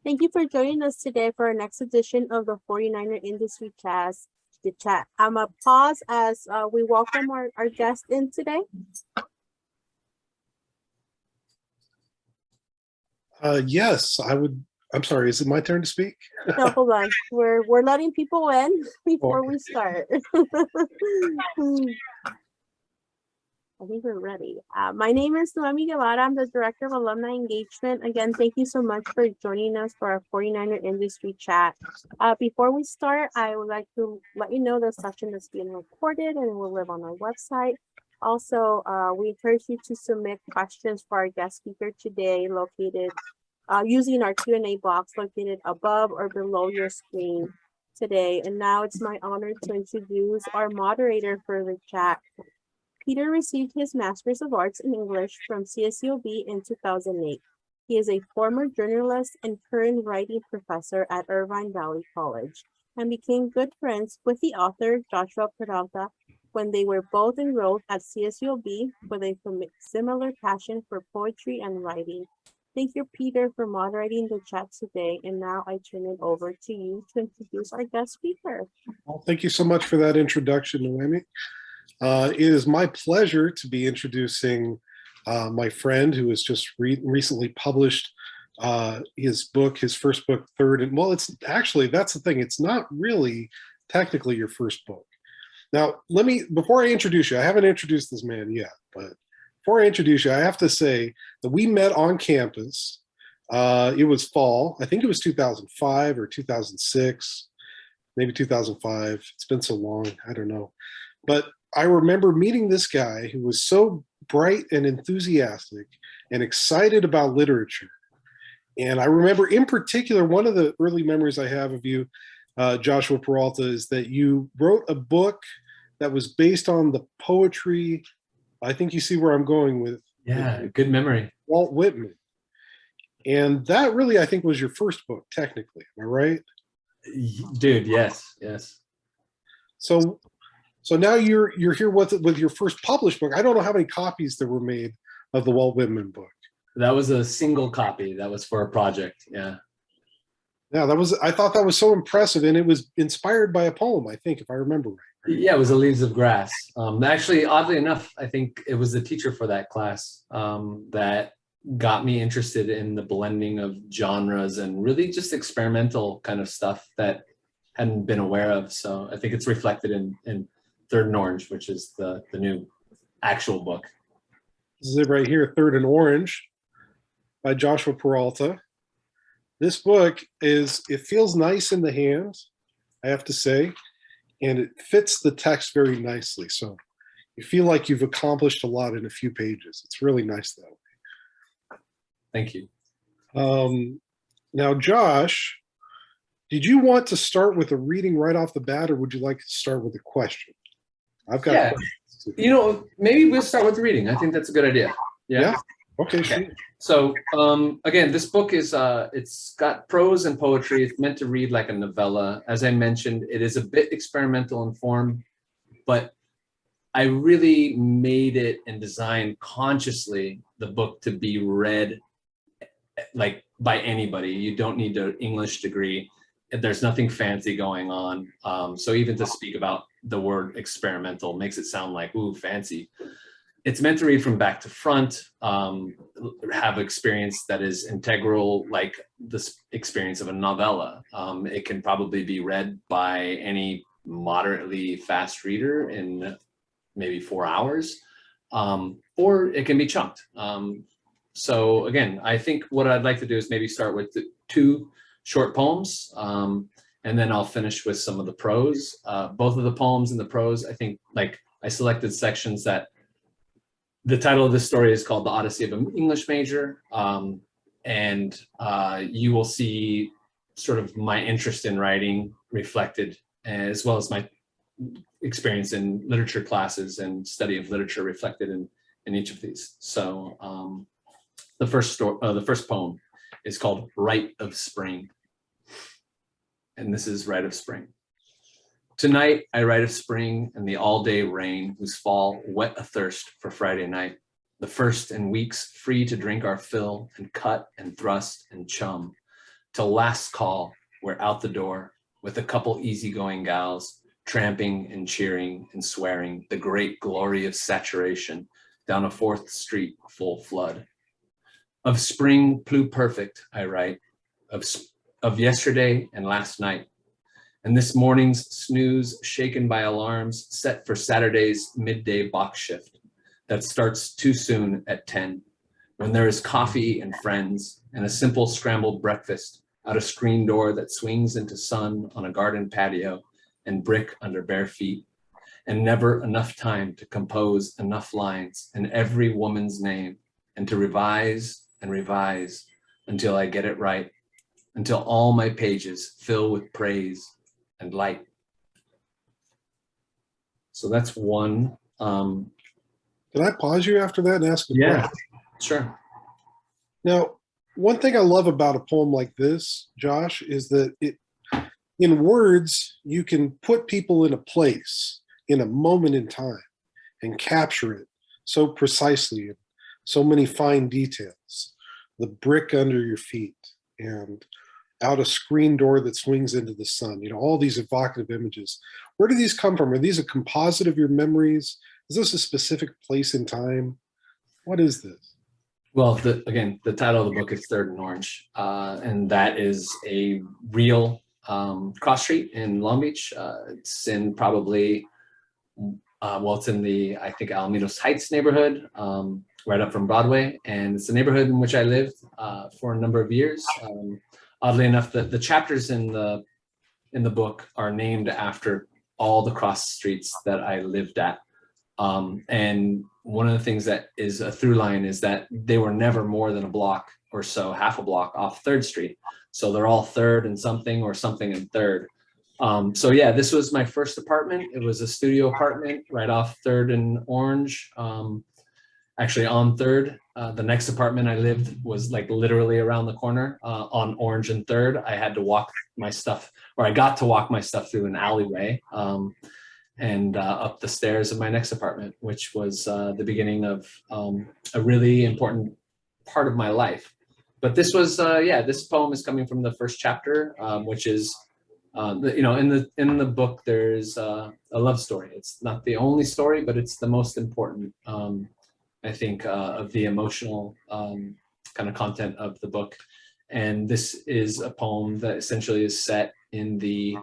Thank you for joining us today for our next edition of the 49er Industry Chat. I'm going to pause as we welcome our guest in today. Yes, I would. I'm sorry, is it my turn to speak? No, hold on. We're letting people in before we start. I think we're ready. My name is Noemi Guevara. I'm the Director of Alumni Engagement. Again, thank you so much for joining us for our 49er Industry Chat. Before we start, I would like to let you know the session is being recorded and it will live on our website. Also, we encourage you to submit questions for our guest speaker today, located using our Q&A box located above or below your screen today. And now it's my honor to introduce our moderator for the chat. Peter received his Master's of Arts in English from CSULB in 2008. He is a former journalist and current writing professor at Irvine Valley College and became good friends with the author Joshua Peralta when they were both enrolled at CSULB with a similar passion for poetry and writing. Thank you, Peter, for moderating the chat today. And now I turn it over to you to introduce our guest speaker. Well, thank you so much for that introduction, Noemi. It is my pleasure to be introducing my friend who has just recently published his first book, Third. And well, it's actually, that's the thing. It's not really technically your first book. Now, before I introduce you, I haven't introduced this man yet, but before I introduce you, I have to say that we met on campus. It was fall. I think it was 2005 or 2006, maybe 2005. It's been so long. I don't know. But I remember meeting this guy who was so bright and enthusiastic and excited about literature. And I remember in particular, one of the early memories I have of you, Joshua Peralta, is that you wrote a book that was based on the poetry. I think you see where I'm going with. Yeah, good memory. Walt Whitman. And that really, I think, was your first book, technically. Am I right? Dude, yes. So now you're here with your first published book. I don't know how many copies there were made of the Walt Whitman book. That was a single copy. That was for a project. Yeah. Yeah, I thought that was so impressive, and it was inspired by a poem, I think, if I remember right. Yeah, it was The Leaves of Grass. Actually, oddly enough, I think it was the teacher for that class that got me interested in the blending of genres and really just experimental kind of stuff that hadn't been aware of. So I think it's reflected in Third and Orange, which is the new actual book. This is it right here, Third and Orange by Joshua Peralta. This book it feels nice in the hand, I have to say, and it fits the text very nicely. So you feel like you've accomplished a lot in a few pages. It's really nice that way. Thank you. Now, Josh, did you want to start with a reading right off the bat, or would you like to start with a question? I've got questions. Maybe we'll start with the reading. I think that's a good idea. Yeah. Okay, sure. So again, this book is it's got prose and poetry. It's meant to read like a novella. As I mentioned, it is a bit experimental in form, but I really made it and designed consciously the book to be read like by anybody. You don't need an English degree. There's nothing fancy going on. So even to speak about the word experimental makes it sound like, ooh, fancy. It's meant to read from back to front, have experience that is integral, like this experience of a novella. It can probably be read by any moderately fast reader in maybe 4 hours, or it can be chunked. So again, I think what I'd like to do is maybe start with the 2 short poems, and then I'll finish with some of the prose. Both of the poems and the prose, I think, like I selected sections that the title of this story is called The Odyssey of an English Major. And you will see sort of my interest in writing reflected, as well as my experience in literature classes and study of literature reflected in each of these. So the first poem is called Rite of Spring. And this is Rite of Spring. Tonight I write of spring and the all-day rain whose fall wet athirst for Friday night. The first in weeks free to drink our fill and cut and thrust and chum. till last call, we're out the door with a couple easygoing gals, tramping and cheering and swearing the great glory of saturation down a 4th Street full flood. Of spring pluperfect, I write, of yesterday and last night, and this morning's snooze shaken by alarms set for Saturday's midday box shift that starts too soon at 10, when there is coffee and friends and a simple scrambled breakfast out a screen door that swings into sun on a garden patio and brick under bare feet, and never enough time to compose enough lines in every woman's name and to revise and revise until I get it right, until all my pages fill with praise and light. So that's one. Can I pause you after that and ask a Yeah, question? sure. Now, one thing I love about a poem like this, Josh, is that in words, you can put people in a place, in a moment in time, and capture it so precisely, so many fine details. The brick under your feet, and out a screen door that swings into the sun, all these evocative images. Where do these come from? Are these a composite of your memories? Is this a specific place in time? What is this? Well, again, the title of the book is Third and Orange, and that is a real cross street in Long Beach. It's in probably, it's in the, I think, Alamitos Heights neighborhood, right up from Broadway. And it's the neighborhood in which I lived for a number of years. Oddly enough, the chapters in the book are named after all the cross streets that I lived at. And one of the things that is a through line is that they were never more than a block or so, half a block off 3rd Street. So they're all 3rd and something or something and 3rd. So yeah, this was my first apartment. It was a studio apartment right off 3rd and Orange. Actually on 3rd. The next apartment I lived was like literally around the corner on Orange and 3rd. I had to walk my stuff, or I got to walk my stuff through an alleyway and up the stairs of my next apartment, which was the beginning of a really important part of my life. But this was, this poem is coming from the first chapter, which is, in the book, there's a love story. It's not the only story, but it's the most important, I think, of the emotional kind of content of the book. And this is a poem that essentially is set in the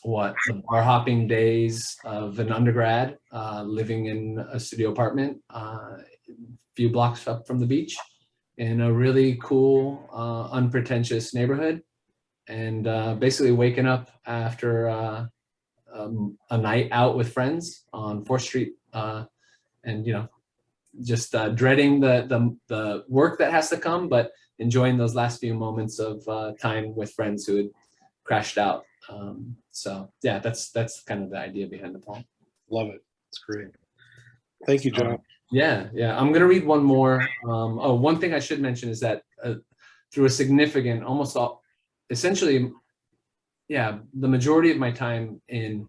the bar hopping days of an undergrad living in a studio apartment a few blocks up from the beach in a really cool, unpretentious neighborhood, and basically waking up after a night out with friends on 4th Street and just dreading the work that has to come, but enjoying those last few moments of time with friends who had crashed out. So yeah, that's kind of the idea behind the poem. Love it. It's great. Thank you, John. Yeah. I'm gonna read one more. One thing I should mention is that through a significant, essentially, the majority of my time in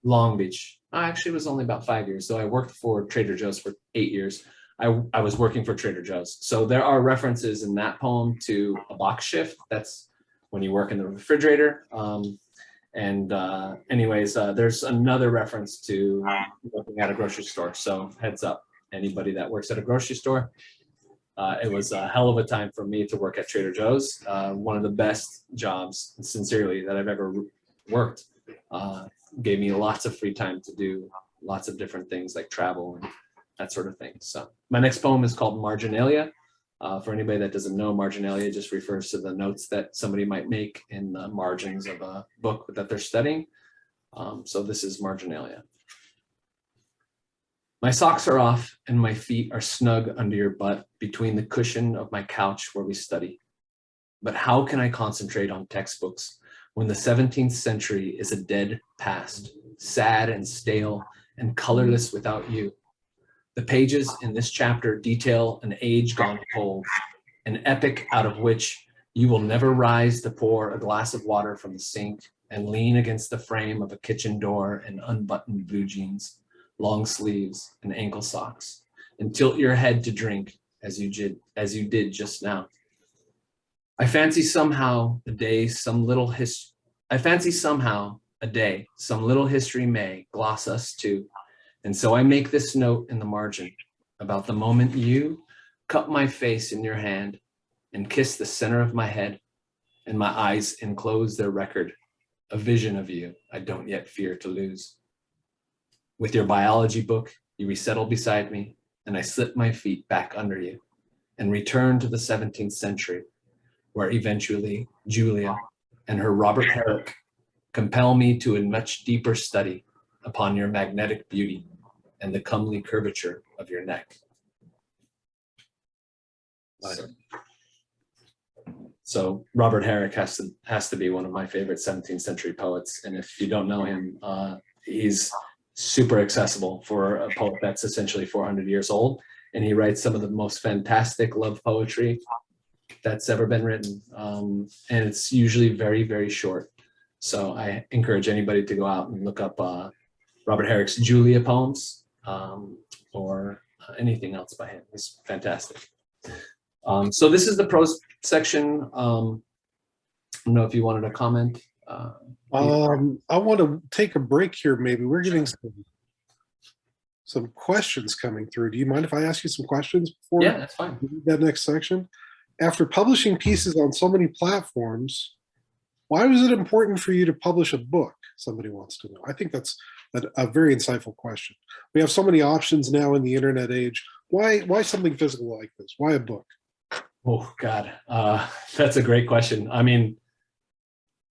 Long Beach, actually it was only about 5 years. So I worked for Trader Joe's for 8 years. I was working for Trader Joe's. So there are references in that poem to a box shift. That's when you work in the refrigerator. There's another reference to working at a grocery store. So heads up, anybody that works at a grocery store. It was a hell of a time for me to work at Trader Joe's. One of the best jobs, sincerely, that I've ever worked. Gave me lots of free time to do lots of different things like travel and that sort of thing. So my next poem is called Marginalia. For anybody that doesn't know, Marginalia just refers to the notes that somebody might make in the margins of a book that they're studying. So this is Marginalia. My socks are off and my feet are snug under your butt between the cushion of my couch where we study. But how can I concentrate on textbooks when the 17th century is a dead past, sad and stale and colorless without you? The pages in this chapter detail an age gone cold, an epic out of which you will never rise to pour a glass of water from the sink and lean against the frame of a kitchen door in unbuttoned blue jeans, long sleeves, and ankle socks, and tilt your head to drink as you did just now. I fancy somehow a day some little history may gloss us to. And so I make this note in the margin about the moment you cup my face in your hand and kiss the center of my head, and my eyes enclose their record, a vision of you I don't yet fear to lose. With your biology book, you resettle beside me, and I slip my feet back under you and return to the 17th century, where eventually Julia and her Robert Herrick compel me to a much deeper study upon your magnetic beauty and the comely curvature of your neck. So Robert Herrick has to be one of my favorite 17th century poets. And if you don't know him, he's super accessible for a poet that's essentially 400 years old. And he writes some of the most fantastic love poetry that's ever been written. And it's usually very, very short. So I encourage anybody to go out and look up Robert Herrick's Julia poems or anything else by him. It's fantastic. So this is the prose section. I don't know if you wanted to comment. I want to take a break here. Maybe we're getting some questions coming through. Do you mind if I ask you some questions before? Yeah, that's fine. That next section. After publishing pieces on so many platforms, why was it important for you to publish a book? Somebody wants to know. I think that's a very insightful question. We have so many options now in the internet age. Why something physical like this? Why a book? Oh God, that's a great question. I mean,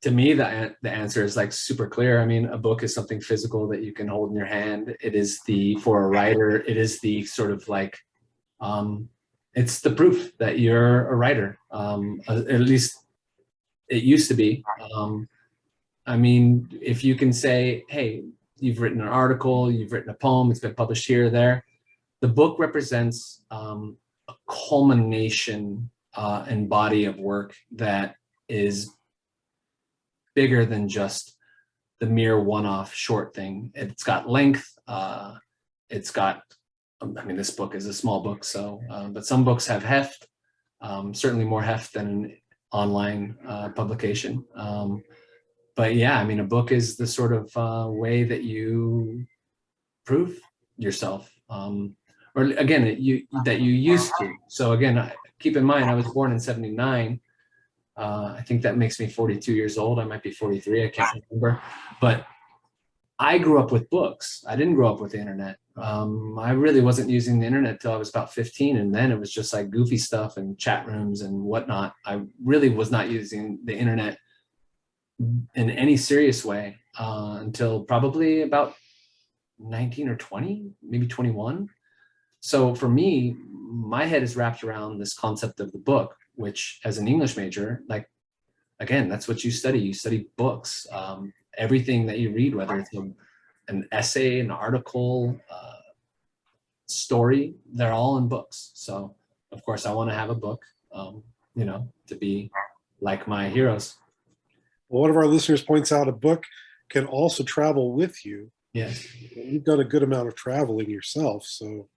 to me, the answer is like super clear. I mean, a book is something physical that you can hold in your hand. It is for a writer, it is the sort of like, it's the proof that you're a writer. At least it used to be. I mean, if you can say, hey, you've written an article, you've written a poem, it's been published here or there. The book represents a culmination and body of work that is bigger than just the mere one-off short thing. It's got length. It's got, I mean, this book is a small book, so, but some books have heft, certainly more heft than an online publication. But yeah, I mean, a book is the sort of way that you prove yourself, or again, that you used to. So again, keep in mind, I was born in '79. I think that makes me 42 years old. I might be 43, I can't remember. But I grew up with books. I didn't grow up with the internet. I really wasn't using the internet till I was about 15. And then it was just like goofy stuff and chat rooms and whatnot. I really was not using the internet in any serious way until probably about 19 or 20, maybe 21. So for me, my head is wrapped around this concept of the book, which as an English major, like, again, that's what you study. You study books. Everything that you read, whether it's an essay, an article, story, they're all in books. So of course I want to have a book, you know, to be like my heroes. Well, one of our listeners points out a book can also travel with you. Yes. You've done a good amount of traveling yourself, so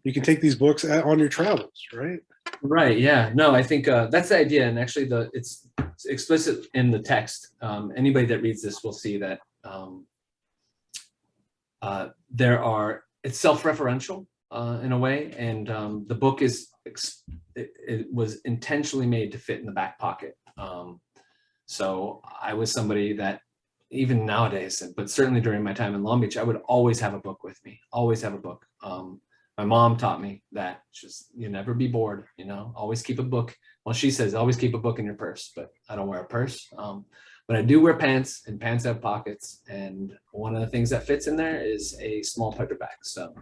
you can take these books on your travels, right? Right. Yeah. No, I think that's the idea, and actually, it's explicit in the text. Anybody that reads this will see that it's self-referential in a way, and the book it was intentionally made to fit in the back pocket. So I was somebody that, even nowadays, but certainly during my time in Long Beach, I would always have a book with me. Always have a book. My mom taught me that you never be bored, you know, always keep a book. Well, she says, always keep a book in your purse, but I don't wear a purse. But I do wear pants, and pants have pockets. And one of the things that fits in there is a small paperback. So.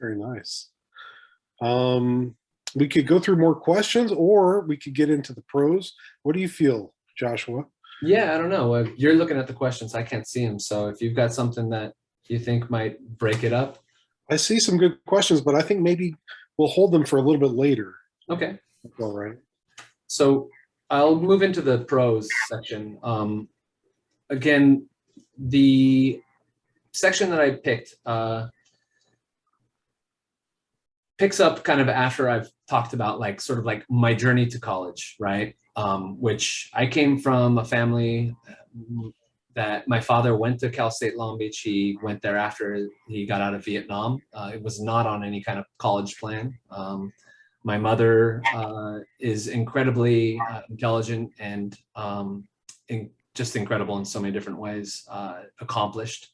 Very nice. We could go through more questions, or we could get into the prose. What do you feel, Joshua? Yeah, I don't know. You're looking at the questions. I can't see them. So if you've got something that you think might break it up. I see some good questions, but I think maybe we'll hold them for a little bit later. Okay. That's all right. So I'll move into the prose section. Again, the section that I picked picks up kind of after I've talked about like sort of like my journey to college, right? Which I came from a family that my father went to Cal State Long Beach. He went there after he got out of Vietnam. It was not on any kind of college plan. My mother is incredibly intelligent and just incredible in so many different ways, accomplished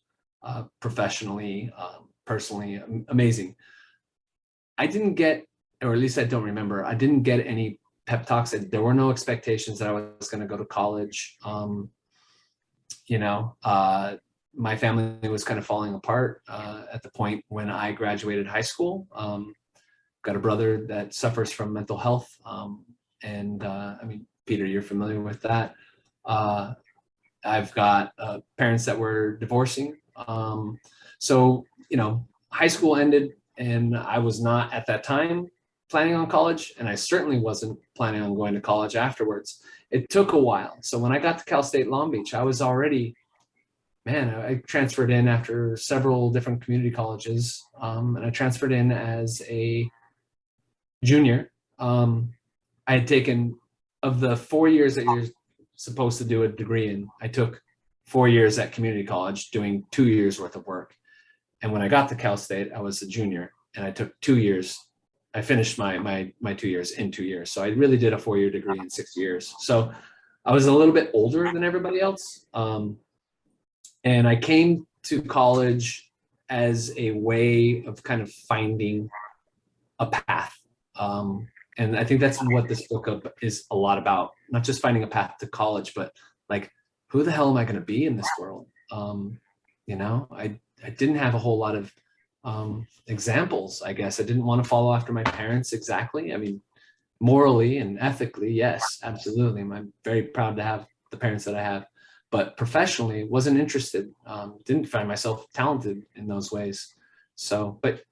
professionally, personally, amazing. I didn't get, or at least I don't remember, I didn't get any pep talks. There were no expectations that I was going to go to college. You know, my family was kind of falling apart at the point when I graduated high school. Got a brother that suffers from mental health. And I mean, Peter, you're familiar with that. I've got parents that were divorcing. So, you know, high school ended and I was not at that time planning on college. And I certainly wasn't planning on going to college afterwards. It took a while. So when I got to Cal State Long Beach, I was already, man, I transferred in after several different community colleges. And I transferred in as a junior. I had taken, of the 4 years that you're supposed to do a degree in, I took 4 years at community college doing 2 years worth of work. And when I got to Cal State, I was a junior and I took 2 years. I finished my 2 years in 2 years. So I really did a 4-year degree in 6 years. So I was a little bit older than everybody else. And I came to college as a way of kind of finding a path. And I think that's what this book is a lot about, not just finding a path to college, but like, who the hell am I going to be in this world? You know, I didn't have a whole lot of examples, I guess. I didn't want to follow after my parents exactly. I mean, morally and ethically, yes, absolutely. I'm very proud to have the parents that I have, but professionally wasn't interested. Didn't find myself talented in those ways. So, but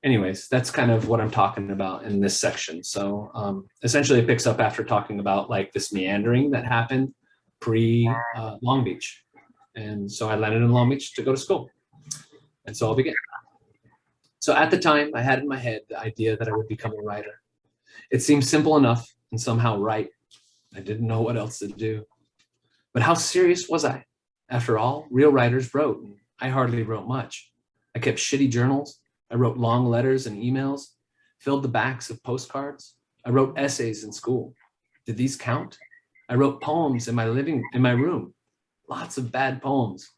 anyways, that's kind of what I'm talking about in this section. So essentially it picks up after talking about like this meandering that happened pre Long Beach. And so I landed in Long Beach to go to school. And so I'll begin. So at the time I had in my head the idea that I would become a writer. It seemed simple enough and somehow right. I didn't know what else to do. But how serious was I? After all, real writers wrote, and I hardly wrote much. I kept shitty journals. I wrote long letters and emails, filled the backs of postcards. I wrote essays in school. Did these count? I wrote poems in my room, lots of bad poems,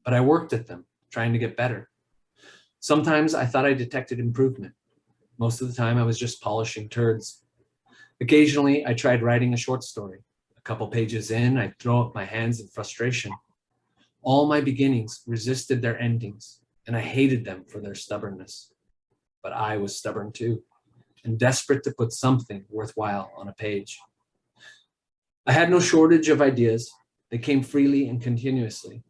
but I worked at them, trying to get better. Sometimes I thought I detected improvement. Most of the time I was just polishing turds. Occasionally I tried writing a short story. A couple pages in, I'd throw up my hands in frustration. All my beginnings resisted their endings, and I hated them for their stubbornness. But I was stubborn too, and desperate to put something worthwhile on a page. I had no shortage of ideas. They came freely and continuously.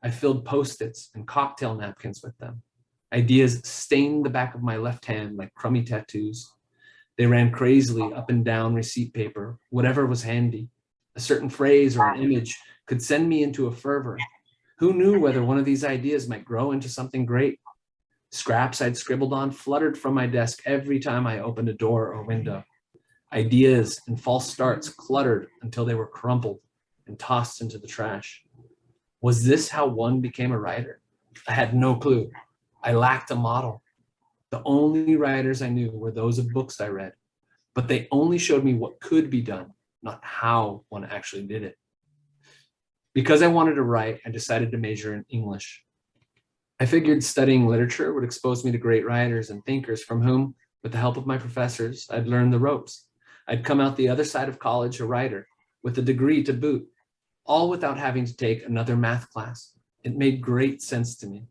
I filled Post-its and cocktail napkins with them. Ideas stained the back of my left hand like crummy tattoos. They ran crazily up and down receipt paper, whatever was handy. A certain phrase or an image could send me into a fervor. Who knew whether one of these ideas might grow into something great? Scraps I'd scribbled on fluttered from my desk every time I opened a door or window. Ideas and false starts cluttered until they were crumpled and tossed into the trash. Was this how one became a writer? I had no clue. I lacked a model. The only writers I knew were those of books I read, but they only showed me what could be done, not how one actually did it. Because I wanted to write, I decided to major in English. I figured studying literature would expose me to great writers and thinkers from whom, with the help of my professors, I'd learn the ropes. I'd come out the other side of college a writer, with a degree to boot, all without having to take another math class. It made great sense to me.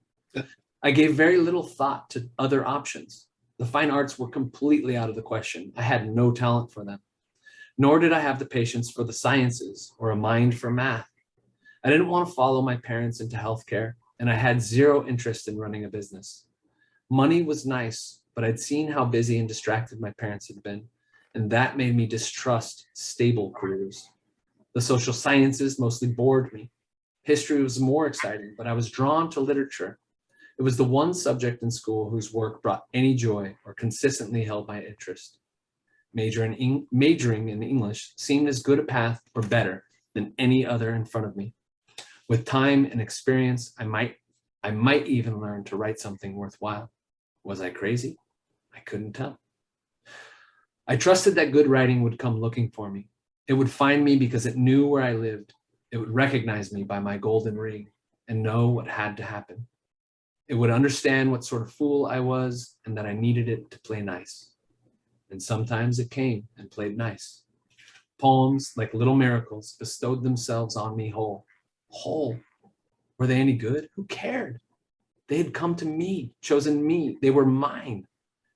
I gave very little thought to other options. The fine arts were completely out of the question. I had no talent for them. Nor did I have the patience for the sciences or a mind for math. I didn't want to follow my parents into healthcare, and I had zero interest in running a business. Money was nice, but I'd seen how busy and distracted my parents had been, and that made me distrust stable careers. The social sciences mostly bored me. History was more exciting, but I was drawn to literature. It was the one subject in school whose work brought any joy or consistently held my interest. Majoring in English seemed as good a path or better than any other in front of me. With time and experience, I might even learn to write something worthwhile. Was I crazy? I couldn't tell. I trusted that good writing would come looking for me. It would find me because it knew where I lived. It would recognize me by my golden ring and know what had to happen. It would understand what sort of fool I was and that I needed it to play nice. And sometimes it came and played nice. Poems, like little miracles, bestowed themselves on me whole. Whole. Were they any good? Who cared? They had come to me, chosen me. They were mine.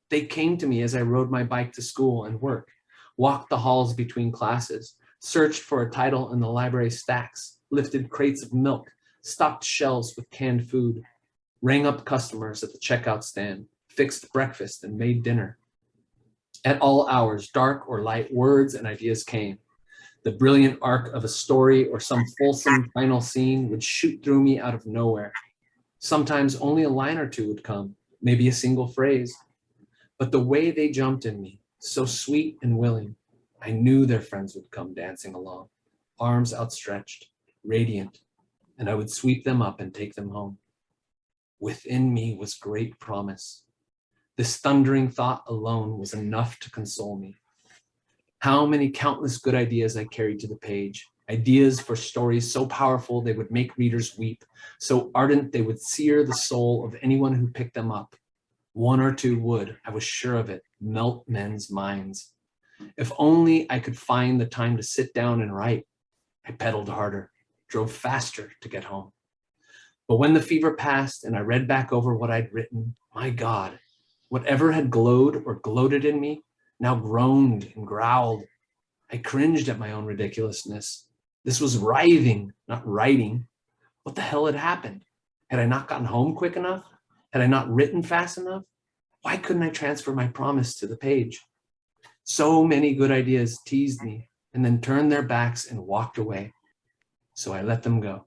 They came to me as I rode my bike to school and work, walked the halls between classes, searched for a title in the library stacks, lifted crates of milk, stocked shelves with canned food, rang up customers at the checkout stand, fixed breakfast and made dinner. At all hours, dark or light, words and ideas came. The brilliant arc of a story or some fulsome final scene would shoot through me out of nowhere. Sometimes only a line or two would come, maybe a single phrase. But the way they jumped in me, so sweet and willing, I knew their friends would come dancing along, arms outstretched, radiant, and I would sweep them up and take them home. Within me was great promise. This thundering thought alone was enough to console me. How many countless good ideas I carried to the page, ideas for stories so powerful they would make readers weep, so ardent they would sear the soul of anyone who picked them up. One or two would, I was sure of it, melt men's minds. If only I could find the time to sit down and write. I pedaled harder, drove faster to get home. But when the fever passed and I read back over what I'd written, my God, whatever had glowed or gloated in me now groaned and growled. I cringed at my own ridiculousness. This was writhing, not writing. What the hell had happened? Had I not gotten home quick enough? Had I not written fast enough? Why couldn't I transfer my promise to the page? So many good ideas teased me and then turned their backs and walked away. So I let them go.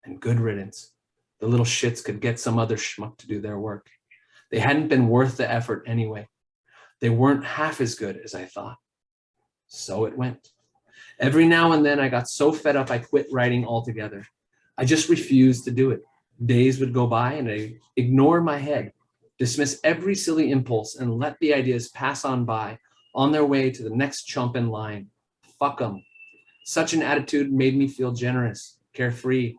And good riddance. The little shits could get some other schmuck to do their work. They hadn't been worth the effort anyway. They weren't half as good as I thought. So it went. Every now and then I got so fed up I quit writing altogether. I just refused to do it. Days would go by and I'd ignore my head, dismiss every silly impulse and let the ideas pass on by, on their way to the next chump in line. Fuck them. Such an attitude made me feel generous, carefree.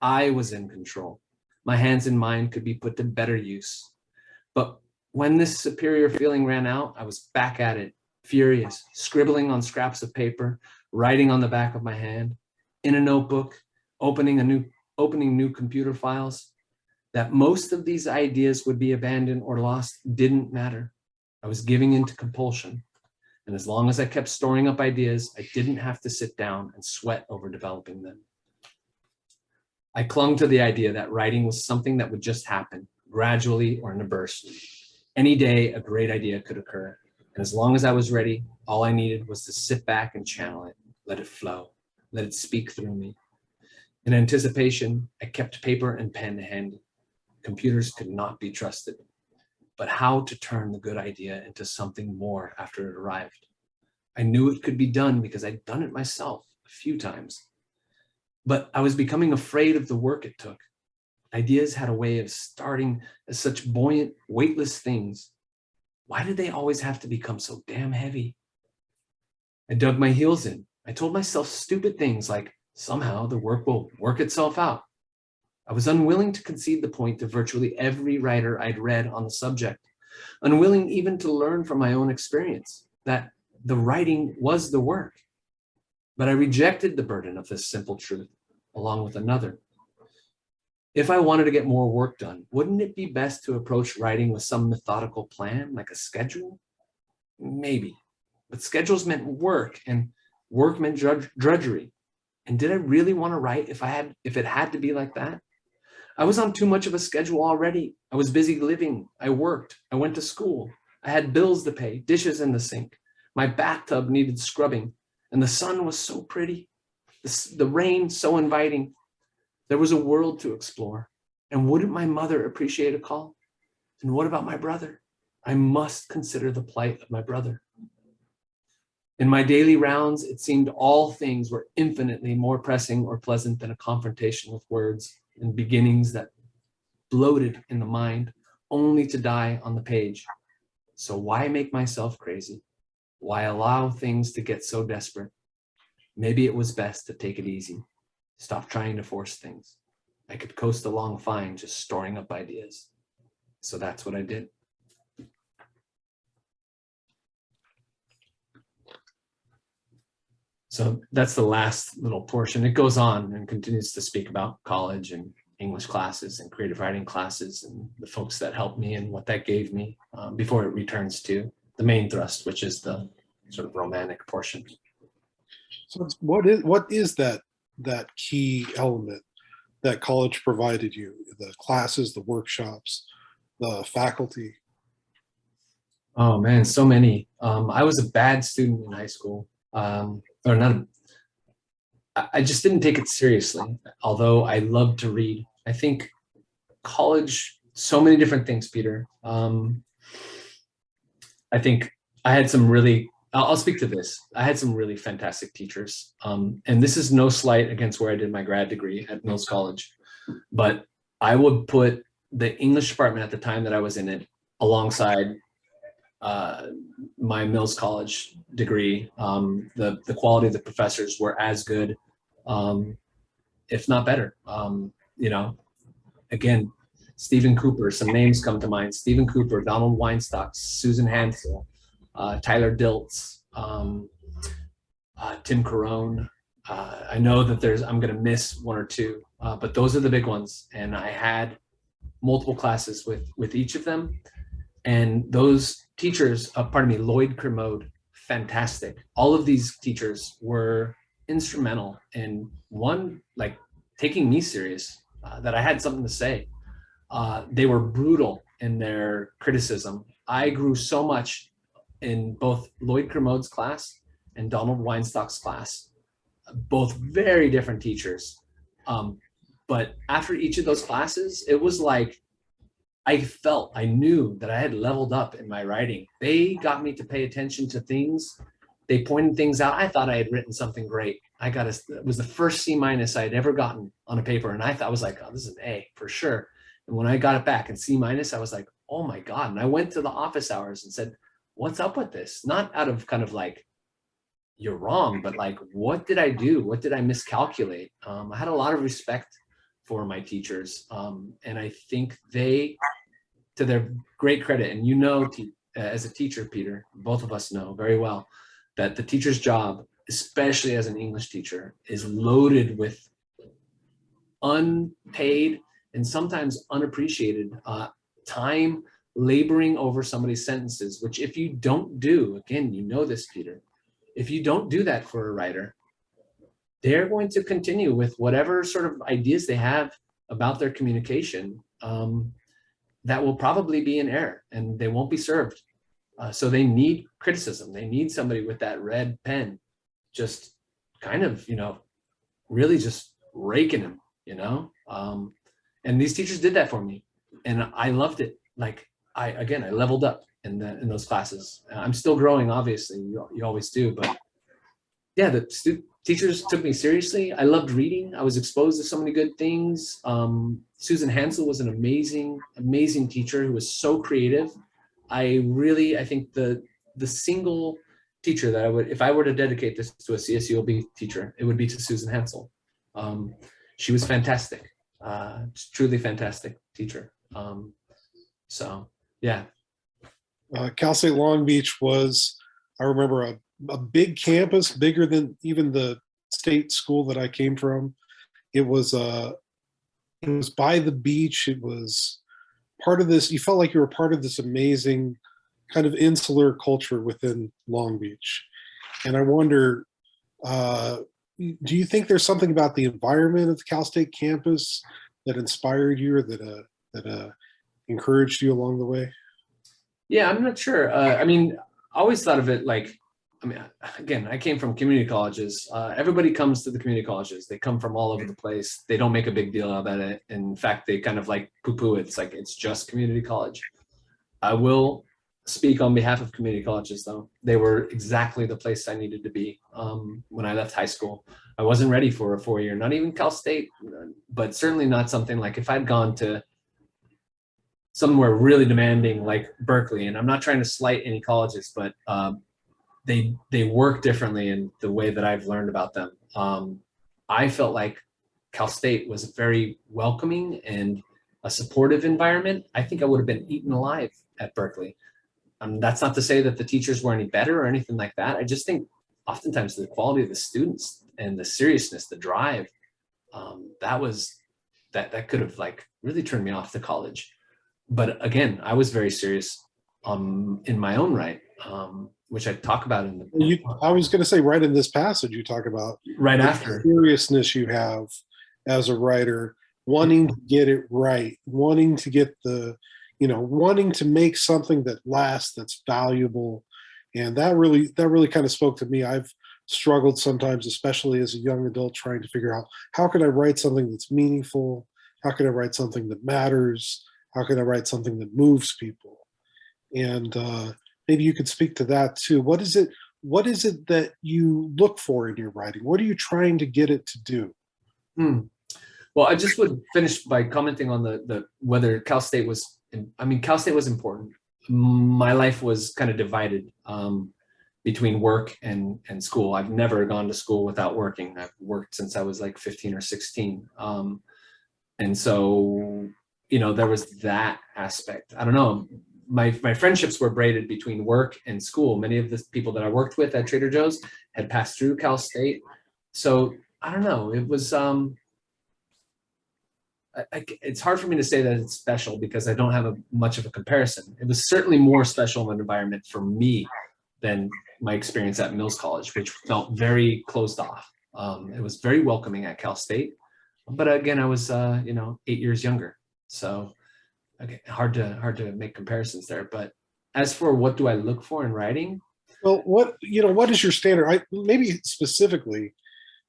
I was in control. My hands and mind could be put to better use. But when this superior feeling ran out, I was back at it, furious, scribbling on scraps of paper, writing on the back of my hand, in a notebook, opening new computer files. That most of these ideas would be abandoned or lost didn't matter. I was giving in to compulsion. And as long as I kept storing up ideas, I didn't have to sit down and sweat over developing them. I clung to the idea that writing was something that would just happen, gradually or in a burst. Any day, a great idea could occur. And as long as I was ready, all I needed was to sit back and channel it, let it flow, let it speak through me. In anticipation, I kept paper and pen handy. Computers could not be trusted. But how to turn the good idea into something more after it arrived? I knew it could be done because I'd done it myself a few times. But I was becoming afraid of the work it took. Ideas had a way of starting as such buoyant, weightless things. Why did they always have to become so damn heavy? I dug my heels in. I told myself stupid things like, somehow the work will work itself out. I was unwilling to concede the point to virtually every writer I'd read on the subject, unwilling even to learn from my own experience that the writing was the work. But I rejected the burden of this simple truth, along with another. If I wanted to get more work done, wouldn't it be best to approach writing with some methodical plan, like a schedule? Maybe, but schedules meant work, and work meant drudgery. And did I really want to write if it had to be like that? I was on too much of a schedule already. I was busy living. I worked. I went to school. I had bills to pay, dishes in the sink. My bathtub needed scrubbing, and the sun was so pretty. The rain so inviting. There was a world to explore. And wouldn't my mother appreciate a call? And what about my brother? I must consider the plight of my brother. In my daily rounds, it seemed all things were infinitely more pressing or pleasant than a confrontation with words and beginnings that bloated in the mind, only to die on the page. So why make myself crazy? Why allow things to get so desperate? Maybe it was best to take it easy. Stop trying to force things. I could coast along fine, just storing up ideas. So that's what I did. So that's the last little portion. It goes on and continues to speak about college and English classes and creative writing classes and the folks that helped me and what that gave me before it returns to the main thrust, which is the sort of romantic portion. So what is that key element that college provided you? The classes, the workshops, the faculty? Oh man, so many. I was a bad student in high school. I just didn't take it seriously, although I loved to read. I think college, so many different things, Peter. I think I had some really, I'll speak to this. I had some really fantastic teachers. And this is no slight against where I did my grad degree at Mills College, but I would put the English department at the time that I was in it alongside my Mills College degree. The quality of the professors were as good, if not better. You know, again, Stephen Cooper, some names come to mind. Stephen Cooper, Donald Weinstock, Susan Hansel, Tyler Diltz, Tim Carone. I know that I'm going to miss one or two, but those are the big ones. And I had multiple classes with each of them. And those teachers, Lloyd Kermode, fantastic. All of these teachers were instrumental in one, like taking me serious, that I had something to say. They were brutal in their criticism. I grew so much in both Lloyd Kermode's class and Donald Weinstock's class, both very different teachers. But after each of those classes, it was like, I knew that I had leveled up in my writing. They got me to pay attention to things. They pointed things out. I thought I had written something great. It was the first C- I had ever gotten on a paper. And I was like, oh, this is an A for sure. And when I got it back in C-, I was like, oh my God. And I went to the office hours and said, what's up with this? Not out of kind of like, you're wrong, but like, what did I do? What did I miscalculate? I had a lot of respect for my teachers. And I think they, to their great credit, and you know, as a teacher, Peter, both of us know very well that the teacher's job, especially as an English teacher, is loaded with unpaid and sometimes unappreciated time laboring over somebody's sentences, which if you don't do, again, you know this, Peter, if you don't do that for a writer, they're going to continue with whatever sort of ideas they have about their communication that will probably be in error and they won't be served. So they need criticism. They need somebody with that red pen, just kind of, really just raking them, and these teachers did that for me. And I loved it. Like I leveled up in those classes. I'm still growing, obviously, you always do, but yeah, teachers took me seriously. I loved reading. I was exposed to so many good things. Susan Hansel was an amazing, amazing teacher who was so creative. I think the single teacher that if I were to dedicate this to a CSULB teacher, it would be to Susan Hansel. She was fantastic, truly fantastic teacher. So yeah. Cal State Long Beach was, I remember, a big campus, bigger than even the state school that I came from. It was by the beach. It was part of this, you felt like you were part of this amazing kind of insular culture within Long Beach. And I wonder, do you think there's something about the environment of the Cal State campus that inspired you or that encouraged you along the way? Yeah, I'm not sure. I always thought of it like I mean, again, I came from community colleges. Everybody comes to the community colleges. They come from all over the place. They don't make a big deal about it. In fact, they kind of like poo-poo it. It's like, it's just community college. I will speak on behalf of community colleges, though. They were exactly the place I needed to be when I left high school. I wasn't ready for a 4-year, not even Cal State, but certainly not something like if I'd gone to somewhere really demanding like Berkeley, and I'm not trying to slight any colleges, but they work differently in the way that I've learned about them. I felt like Cal State was very welcoming and a supportive environment. I think I would have been eaten alive at Berkeley. That's not to say that the teachers were any better or anything like that. I just think oftentimes the quality of the students and the seriousness, the drive, that could have like really turned me off to college. But again, I was very serious in my own right, which I talk about in the. I was going to say, right in this passage, you talk about right the after seriousness you have as a writer, wanting to get it right, wanting to get wanting to make something that lasts, that's valuable, and that really kind of spoke to me. I've struggled sometimes, especially as a young adult, trying to figure out how can I write something that's meaningful, how can I write something that matters, how can I write something that moves people, and maybe you could speak to that too. What is it that you look for in your writing? What are you trying to get it to do? Well, I just would finish by commenting on the whether Cal State was. I mean, Cal State was important. My life was kind of divided between work and school. I've never gone to school without working. I've worked since I was like 15 or 16. And so, there was that aspect. I don't know. My friendships were braided between work and school. Many of the people that I worked with at Trader Joe's had passed through Cal State. So I don't know. It was, it's hard for me to say that it's special because I don't have much of a comparison. It was certainly more special of an environment for me than my experience at Mills College, which felt very closed off. It was very welcoming at Cal State, but again, I was 8 years younger, so again, hard to make comparisons there. But as for what do I look for in writing? Well, what is your standard? Maybe specifically,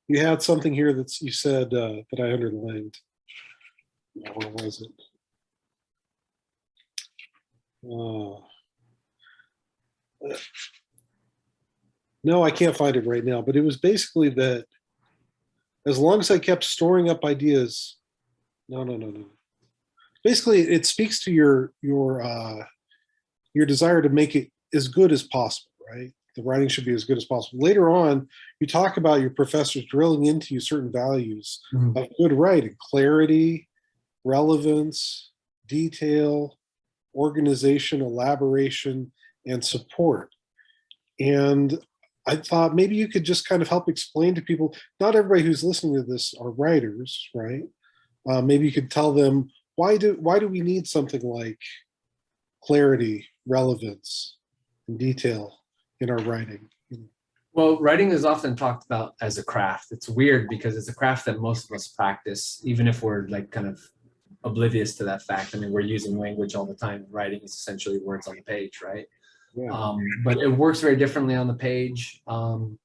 you had something here that you said that I underlined. Where was it? No, I can't find it right now, but it was basically that as long as I kept storing up ideas, no. Basically, it speaks to your desire to make it as good as possible, right? The writing should be as good as possible. Later on, you talk about your professors drilling into you certain values of good writing: clarity, relevance, detail, organization, elaboration, and support. And I thought maybe you could just kind of help explain to people, not everybody who's listening to this are writers, right? Maybe you could tell them, why do we need something like clarity, relevance, and detail in our writing? Well, writing is often talked about as a craft. It's weird because it's a craft that most of us practice, even if we're like kind of oblivious to that fact. I mean, we're using language all the time. Writing is essentially words on the page, right? Yeah. But it works very differently on the page. And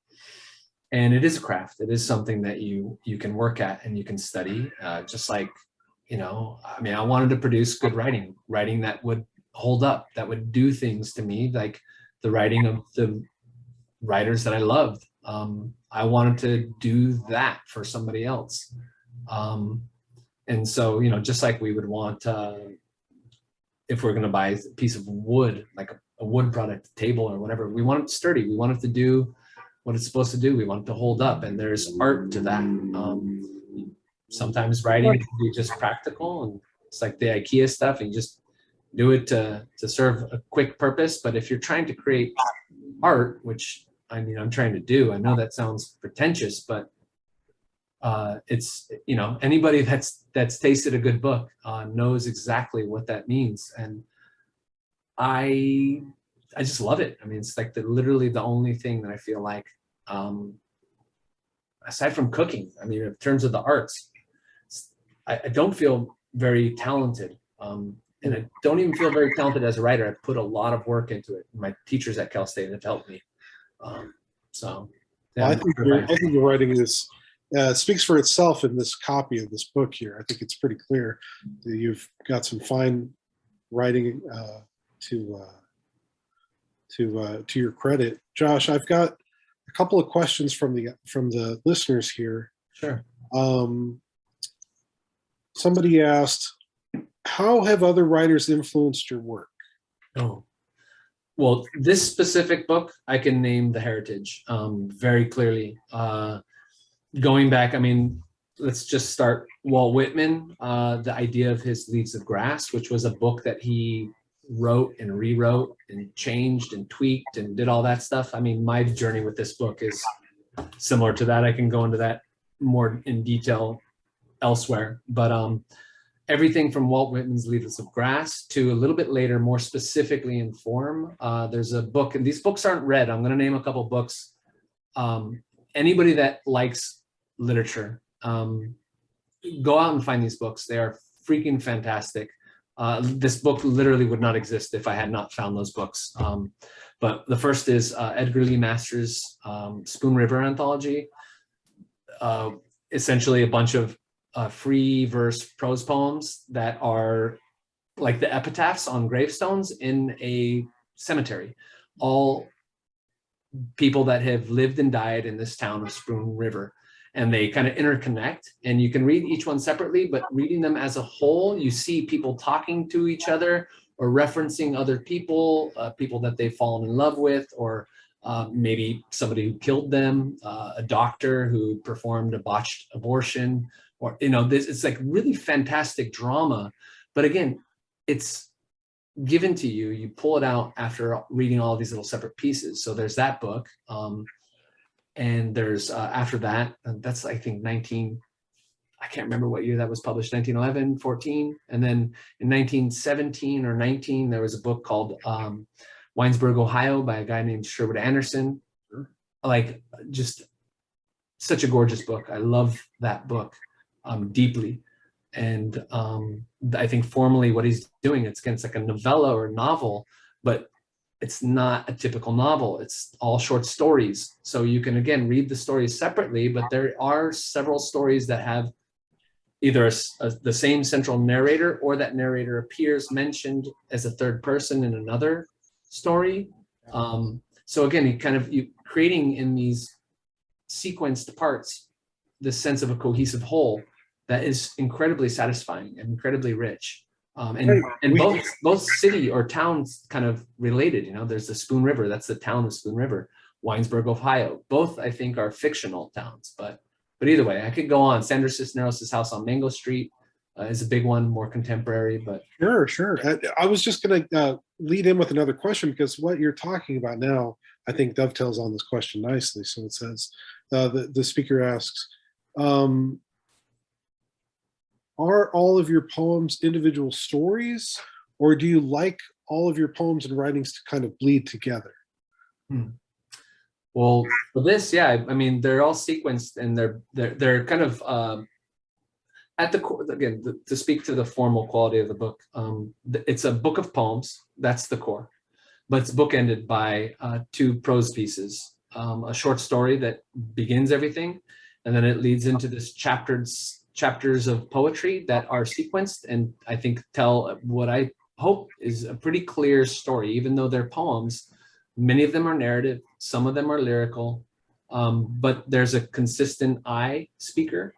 it is a craft. It is something that you can work at and you can study. Just like, I mean, I wanted to produce good writing that would hold up, that would do things to me, like the writing of the writers that I loved. I wanted to do that for somebody else. And so, just like we would want, if we're going to buy a piece of wood, like a wood product, table or whatever, we want it sturdy. We want it to do what it's supposed to do. We want it to hold up, and there's art to that. Sometimes writing can be just practical, and it's like the IKEA stuff, and you just do it to serve a quick purpose. But if you're trying to create art, which I'm trying to do, I know that sounds pretentious, but it's anybody that's tasted a good book knows exactly what that means, and I just love it. I mean, it's like literally the only thing that I feel like, aside from cooking, I mean, in terms of the arts, I don't feel very talented, and I don't even feel very talented as a writer. I've put a lot of work into it. My teachers at Cal State have helped me. So Well, yeah, I think your writing is speaks for itself in this copy of this book here. I think it's pretty clear that you've got some fine writing to your credit. Josh, I've got a couple of questions from the listeners here. Sure. Somebody asked, how have other writers influenced your work? Oh, well, this specific book, I can name The Heritage very clearly. Going back, I mean, let's just start Walt Whitman, the idea of his Leaves of Grass, which was a book that he wrote and rewrote and changed and tweaked and did all that stuff. I mean, my journey with this book is similar to that. I can go into that more in detail elsewhere, but everything from Walt Whitman's Leaves of Grass to a little bit later, more specifically in form, there's a book, and these books aren't read. I'm going to name a couple books. Anybody that likes literature, go out and find these books. They are freaking fantastic. This book literally would not exist if I had not found those books. But the first is Edgar Lee Masters' Spoon River anthology. Essentially a bunch of free verse prose poems that are like the epitaphs on gravestones in a cemetery. All people that have lived and died in this town of Spoon River. And they kind of interconnect, and you can read each one separately, but reading them as a whole, you see people talking to each other or referencing other people, people that they've fallen in love with, or maybe somebody who killed them, a doctor who performed a botched abortion, or, you know, this, it's like really fantastic drama. But again, it's given to you, you pull it out after reading all these little separate pieces. So there's that book. And there's after that, that's I think I can't remember what year that was published, 1911, 14. And then in 1917 or 19, there was a book called Winesburg, Ohio by a guy named Sherwood Anderson. Like, just such a gorgeous book. I love that book deeply. And I think formally what he's doing, it's like a novella or a novel, but it's not a typical novel. It's all short stories. So you can, again, read the stories separately, but there are several stories that have either the same central narrator, or that narrator appears mentioned as a third person in another story. So again, you creating in these sequenced parts this sense of a cohesive whole that is incredibly satisfying and incredibly rich. And both city or towns kind of related, you know, there's the Spoon River, that's the town of Spoon River, Winesburg, Ohio. Both, I think, are fictional towns, but either way, I could go on. Sandra Cisneros' house on Mango Street is a big one, more contemporary, but. Sure. I was just going to lead in with another question, because what you're talking about now, I think, dovetails on this question nicely. So it says, the speaker asks, are all of your poems individual stories, or do you like all of your poems and writings to kind of bleed together? Well, for this, yeah, I mean, they're all sequenced, and they're kind of at the core. Again, to speak to the formal quality of the book, it's a book of poems. That's the core, but it's bookended by two prose pieces, a short story that begins everything, and then it leads into this chapters of poetry that are sequenced, and I think tell what I hope is a pretty clear story. Even though they're poems, many of them are narrative, some of them are lyrical, but there's a consistent I speaker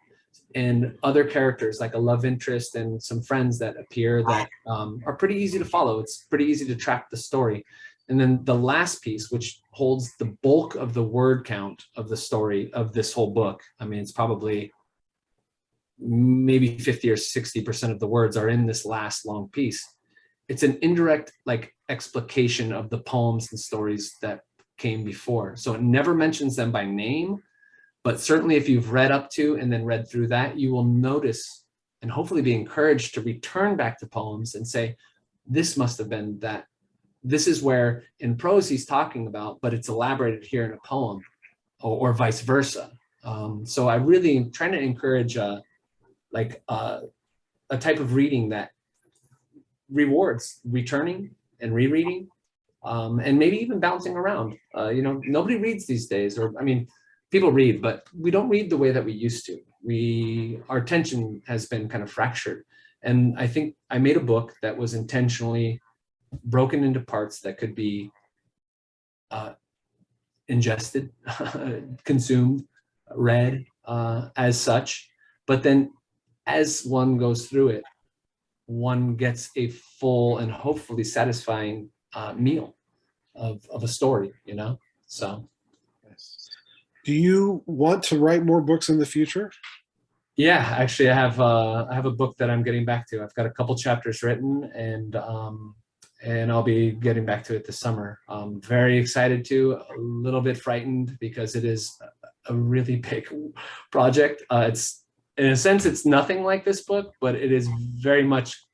and other characters like a love interest and some friends that appear that are pretty easy to follow. It's pretty easy to track the story. And then the last piece, which holds the bulk of the word count of the story of this whole book, I mean, it's probably maybe 50 or 60% of the words are in this last long piece. It's an indirect like explication of the poems and stories that came before. So it never mentions them by name, but certainly if you've read up to and then read through that, you will notice and hopefully be encouraged to return back to poems and say, this must have been that. This is where in prose he's talking about, but it's elaborated here in a poem, or vice versa. So I really am trying to encourage a type of reading that rewards returning and rereading, and maybe even bouncing around. You know, nobody reads these days, or I mean, people read, but we don't read the way that we used to. Our attention has been kind of fractured. And I think I made a book that was intentionally broken into parts that could be ingested, consumed, read as such. But then as one goes through it, one gets a full and hopefully satisfying meal of a story, you know? So. Do you want to write more books in the future? Yeah, actually, I have a book that I'm getting back to. I've got a couple chapters written, and I'll be getting back to it this summer. I'm very excited to, a little bit frightened because it is a really big project. It's, in a sense, it's nothing like this book, but it is very much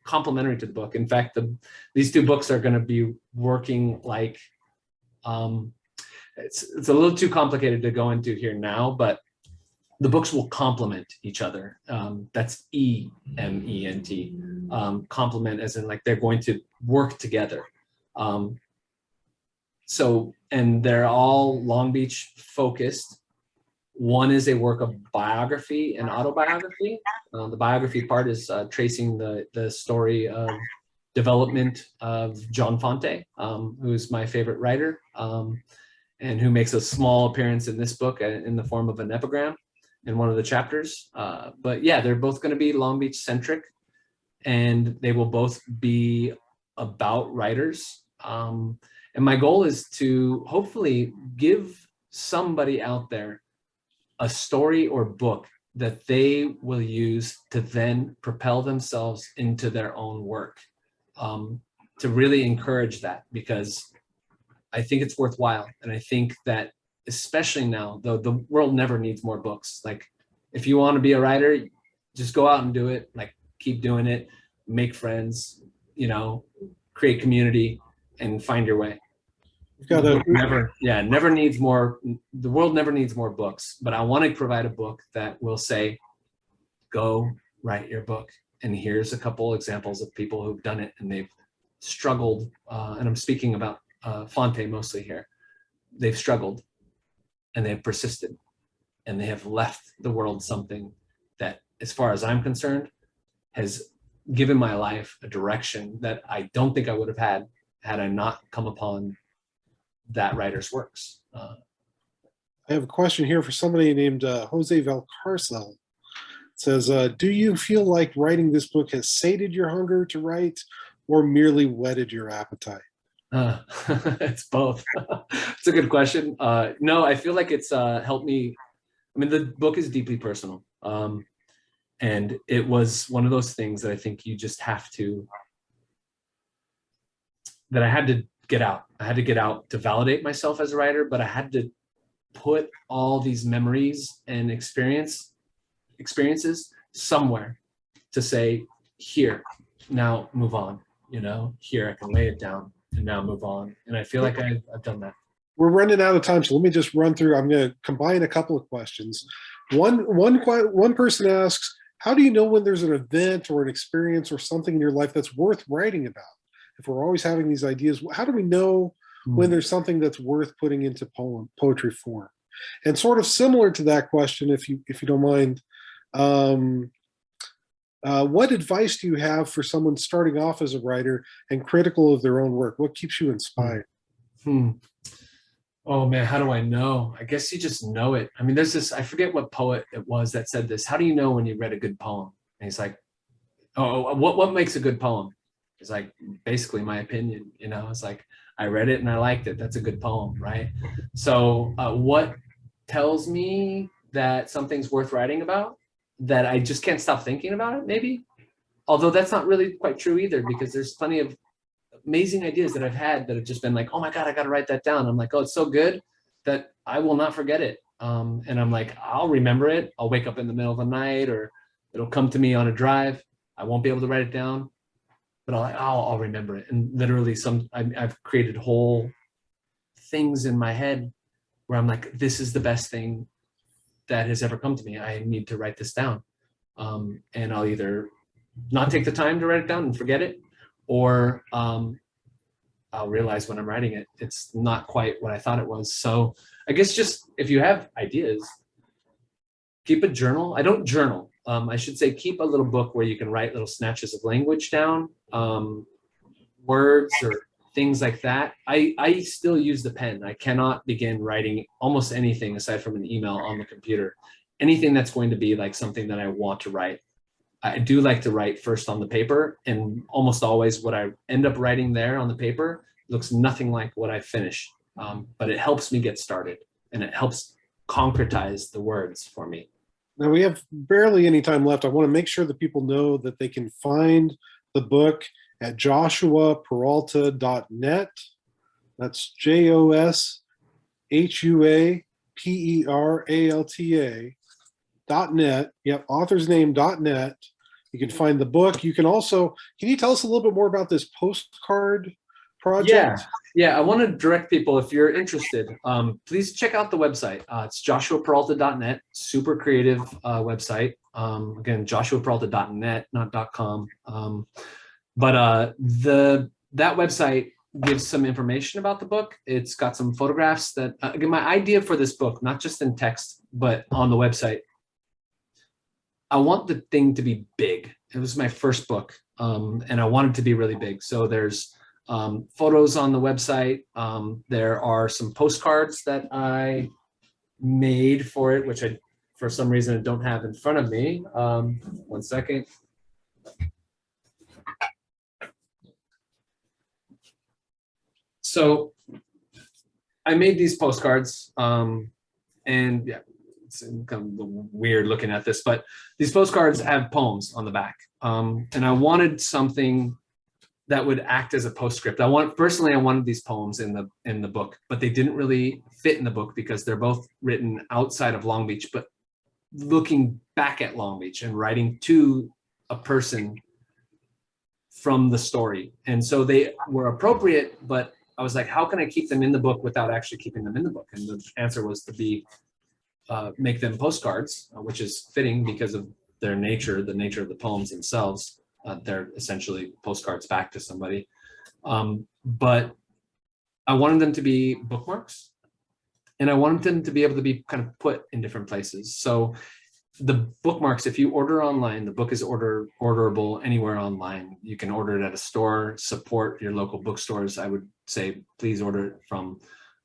complementary to the book. In fact, these two books are going to be working like. It's a little too complicated to go into here now, but the books will complement each other. That's E-M-E-N-T. Complement as in like they're going to work together. So, and they're all Long Beach focused. One is a work of biography and autobiography. The biography part is tracing the story of development of John Fante, who's my favorite writer. And who makes a small appearance in this book in the form of an epigram in one of the chapters. But yeah, they're both going to be Long Beach centric, and they will both be about writers. And my goal is to hopefully give somebody out there a story or book that they will use to then propel themselves into their own work, to really encourage that, because I think it's worthwhile. And I think that especially now, though, the world never needs more books. Like if you want to be a writer, just go out and do it. Like keep doing it, make friends, you know, create community and find your way. You've got a never needs more. The world never needs more books, but I want to provide a book that will say, go write your book. And here's a couple examples of people who've done it and they've struggled. And I'm speaking about Fante mostly here. They've struggled and they've persisted and they have left the world something that, as far as I'm concerned, has given my life a direction that I don't think I would have had I not come upon that writer's works. I have a question here for somebody named Jose Valcarcel. It says, do you feel like writing this book has sated your hunger to write or merely whetted your appetite? It's both. It's a good question. No, I feel like it's helped me. I mean, the book is deeply personal. And it was one of those things that I think you just have to, that I had to get out. I had to get out to validate myself as a writer, but I had to put all these memories and experiences somewhere to say, here, now move on. You know, here I can lay it down and now move on. And I feel like I've done that. We're running out of time, so let me just run through. I'm going to combine a couple of questions. One person asks, how do you know when there's an event or an experience or something in your life that's worth writing about? If we're always having these ideas, how do we know when there's something that's worth putting into poetry form? And sort of similar to that question, if you don't mind, what advice do you have for someone starting off as a writer and critical of their own work? What keeps you inspired? Oh man, how do I know? I guess you just know it. I mean, there's this, I forget what poet it was that said this. How do you know when you read a good poem? And he's like, oh, what makes a good poem? It's like, basically my opinion, you know, it's like, I read it and I liked it. That's a good poem, right? So what tells me that something's worth writing about? That I just can't stop thinking about it, maybe? Although that's not really quite true either, because there's plenty of amazing ideas that I've had that have just been like, oh my God, I got to write that down. I'm like, oh, it's so good that I will not forget it. And I'm like, I'll remember it. I'll wake up in the middle of the night or it'll come to me on a drive. I won't be able to write it down, but I'll remember it. And literally I've created whole things in my head where I'm like, this is the best thing that has ever come to me. I need to write this down. And I'll either not take the time to write it down and forget it, or I'll realize when I'm writing it, it's not quite what I thought it was. So I guess just if you have ideas, keep a journal. I don't journal. I should say keep a little book where you can write little snatches of language down, words or things like that. I still use the pen. I cannot begin writing almost anything aside from an email on the computer. Anything that's going to be like something that I want to write. I do like to write first on the paper, and almost always what I end up writing there on the paper looks nothing like what I finish. But it helps me get started, and it helps concretize the words for me. Now we have barely any time left. I want to make sure that people know that they can find the book at joshuaperalta.net. That's JOSHUAPERALTA.net. Yep, author's name.net. You can find the book. You can also, can you tell us a little bit more about this postcard project? Yeah, I want to direct people, if you're interested, please check out the website. It's joshuaperalta.net, super creative website. Again, joshuaperalta.net, not .com. That website gives some information about the book. It's got some photographs that, again, my idea for this book, not just in text, but on the website, I want the thing to be big. It was my first book, and I want it to be really big. So there's photos on the website. There are some postcards that I made for it, which I, for some reason, I don't have in front of me. 1 second. So I made these postcards, and yeah, it's kind of weird looking at this, but these postcards have poems on the back, and I wanted something that would act as a postscript. Personally, I wanted these poems in the book, but they didn't really fit in the book because they're both written outside of Long Beach, but looking back at Long Beach and writing to a person from the story. And so they were appropriate, but I was like, how can I keep them in the book without actually keeping them in the book? And the answer was to make them postcards, which is fitting because of their nature, the nature of the poems themselves. They're essentially postcards back to somebody. But I wanted them to be bookmarks, and I wanted them to be able to be kind of put in different places. So the bookmarks, if you order online, the book is orderable anywhere online. You can order it at a store, support your local bookstores. I would say, please order it from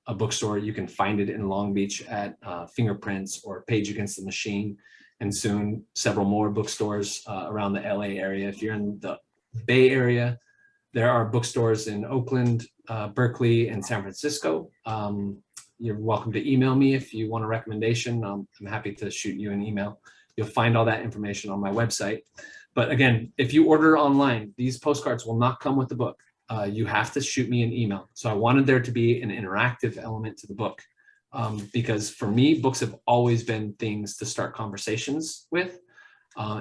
a bookstore. You can find it in Long Beach at Fingerprints or Page Against the Machine, and soon several more bookstores around the LA area. If you're in the Bay Area, there are bookstores in Oakland, Berkeley, and San Francisco. You're welcome to email me if you want a recommendation. I'm happy to shoot you an email. You'll find all that information on my website. But again, if you order online, these postcards will not come with the book. You have to shoot me an email. So I wanted there to be an interactive element to the book. Because for me, books have always been things to start conversations with.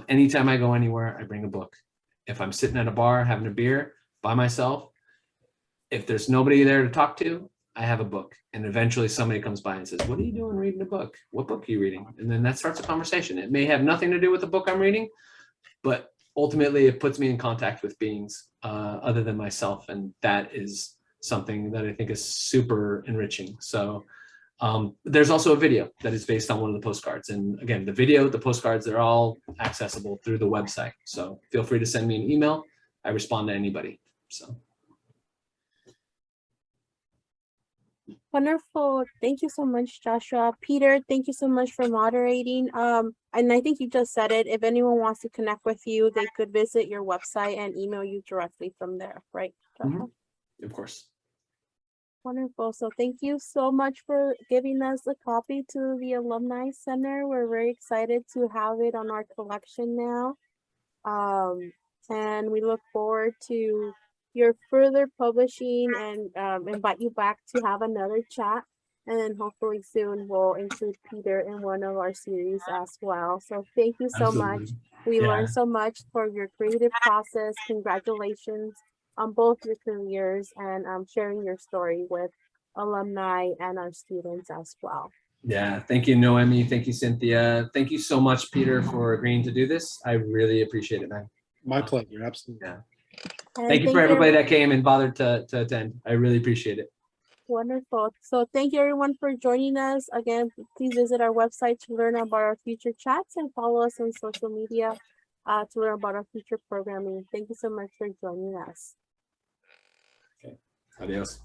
Anytime I go anywhere, I bring a book. If I'm sitting at a bar having a beer by myself, if there's nobody there to talk to, I have a book. And eventually somebody comes by and says, what are you doing reading a book? What book are you reading? And then that starts a conversation. It may have nothing to do with the book I'm reading, but ultimately it puts me in contact with beings other than myself. And that is something that I think is super enriching. So there's also a video that is based on one of the postcards. And again, the video, the postcards, they're all accessible through the website. So feel free to send me an email. I respond to anybody. So. Wonderful. Thank you so much, Joshua. Peter, thank you so much for moderating. And I think you just said it. If anyone wants to connect with you, they could visit your website and email you directly from there, right, Joshua? Mm-hmm. Of course. Wonderful. So thank you so much for giving us a copy to the Alumni Center. We're very excited to have it on our collection now. And we look forward to your further publishing and invite you back to have another chat. And then hopefully soon we'll include Peter in one of our series as well. So thank you so much. We learned so much for your creative process. Congratulations on both your careers and sharing your story with alumni and our students as well. Yeah, thank you, Noemi. Thank you, Cynthia. Thank you so much, Peter, for agreeing to do this. I really appreciate it, man. My pleasure, absolutely. Yeah. And Thank you for everybody everyone- that came and bothered to attend. I really appreciate it. Wonderful. So thank you everyone for joining us. Again, please visit our website to learn about our future chats and follow us on social media to learn about our future programming. Thank you so much for joining us. Adios.